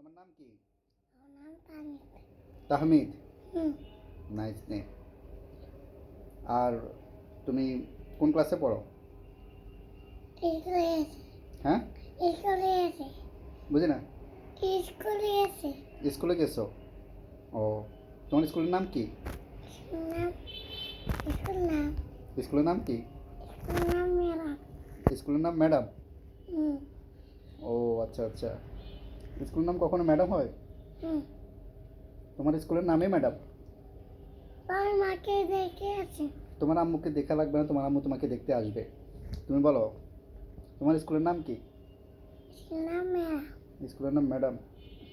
তোমার নাম কি? আমার নাম তানিক। তাহমিদ। হুম। Nice name. আর তুমি কোন ক্লাসে পড়ো? স্কুলে আছে। হ্যাঁ, স্কুলে আছে। বুঝি না। স্কুলে আছে। স্কুলে গেছো? ও, তোমার স্কুলের নাম কি? নাম স্কুল নাম স্কুলের নাম কি? স্কুল নাম মেরা। স্কুলের নাম ম্যাডাম। হুম। ও আচ্ছা আচ্ছা, স্কুলের নাম কখনো ম্যাডাম হয়? হুম। তোমার স্কুলের নামই ম্যাডাম? আমার মাকে দেখে আছে। তোমার আম্মুকে দেখা লাগবে না, তোমার আম্মু তোমাকে দেখতে আসবে। তুমি বলো, তোমার স্কুলের নাম কি? স্কুল নাম মেরা। স্কুলের নাম ম্যাডাম।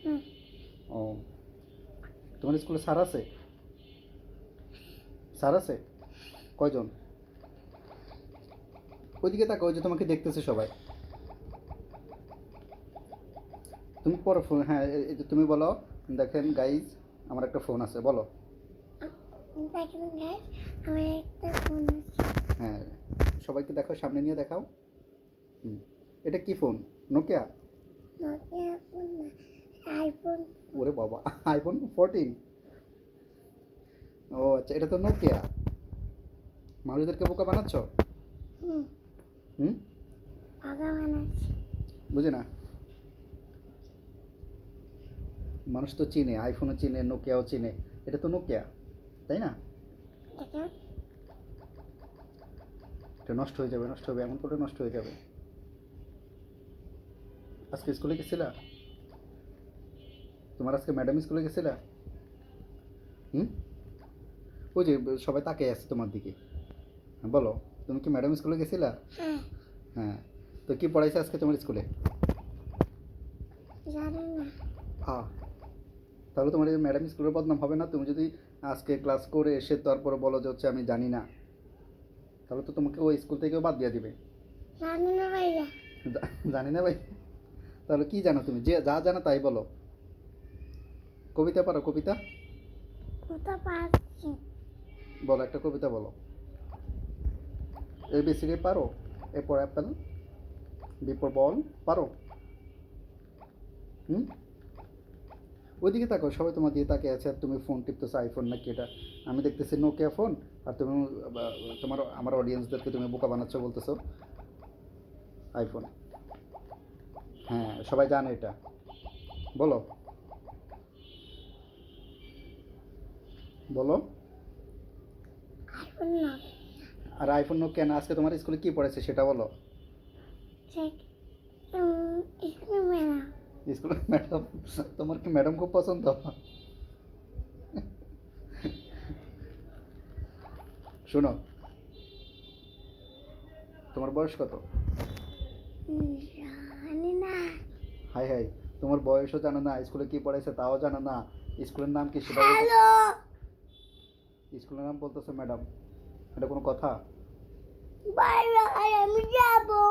হুম। ও, তোমার স্কুলে স্যার আছে? স্যার আছে কয়জন? ওইদিকে তাকাও, ওই যে তোমাকে দেখতেছে সবাই। তুমি পড়ো ফোন, হ্যাঁ এই যে তুমি বলো, দেখেন গাইজ আমার একটা ফোন আছে, বলো। দেখেন গাইস, আমার একটা ফোন আছে। হ্যাঁ, সবাইকে দেখাও, সামনে নিয়ে দেখাও। হুম, এটা কি ফোন? নোকিয়া? নোকিয়া ফোন না, আইফোন। ওরে বাবা, আইফোন 14? ও আচ্ছা, এটা তো নোকিয়া। মানুষদেরকে বোকা বানাচ্ছ? হুম। হুম, ভগবান আছে। বুঝি না। মানুষ তো চিনে, আইফোনও চিনে, নোকিয়াও চিনে। এটা তো নোকিয়া, তাই না? দেখেন। এটা নষ্ট হয়ে যাবে, নষ্ট হবে, এমন করে নষ্ট হয়ে যাবে। আজকে স্কুলে গেছিলা? তোমার আজকে ম্যাডাম স্কুলে গেছিলা? হুম, ওই যে সবাই তাকিয়ে আছে তোমার দিকে। হ্যাঁ, বলো, তুমি কি ম্যাডাম স্কুলে গেছিলা? হ্যাঁ। হ্যাঁ, তো কি পড়াইছে আজকে তোমার স্কুলে? জানি না। হ্যাঁ, তাহলে তোমার এই ম্যাডাম স্কুলের বদনাম হবে না? তুমি যদি আজকে ক্লাস করে এসে তারপরে বলো যে হচ্ছে আমি জানি না, তাহলে তো তোমাকে ওই স্কুল থেকেও বাদ দিয়ে দিবে। জানি না ভাইয়া। জানি না ভাই? তাহলে কি জানো তুমি? যে যা জানো তাই বলো। কবিতা পারো? কবিতা কোথা পাচ্ছি? বলো, একটা কবিতা বলো। এবিসিডি পারো? A for apple, B for ball, পারো? হুম, ওইদিকে তাকাও, সবাই তোমার দিয়ে তাকিয়ে আছে, আর তুমি ফোন টিপতেছো। আইফোন নাকি এটা? আমি দেখতেছি নোকিয়া ফোন। আর তুমি তোমার আমার অডিয়েন্সদেরকে তুমি বোকা বানাচ্ছ, বলতেছো আইফোন। হ্যাঁ, সবাই জানে এটা, বলো। বলো। আইফোন না। আর আইফোন নোকিয়া না, আজকে তোমার স্কুলে কি পড়েছে সেটা বলো। ঠিক। স্কুল মেরা। স্কুলে ম্যাডাম? তোমার কি ম্যাডাম খুব পছন্দ? শোনো, তোমার বয়স কত? জানি না। হাই হাই, তোমার বয়সও জানো না, স্কুলে কি পড়াইছে তাও জানো না, স্কুলের নাম কি সেটা বলতে, হ্যালো। স্কুলের নাম বলতেছো ম্যাডাম? এটা কোনো কথা? বাই বাই, আমি যাবো।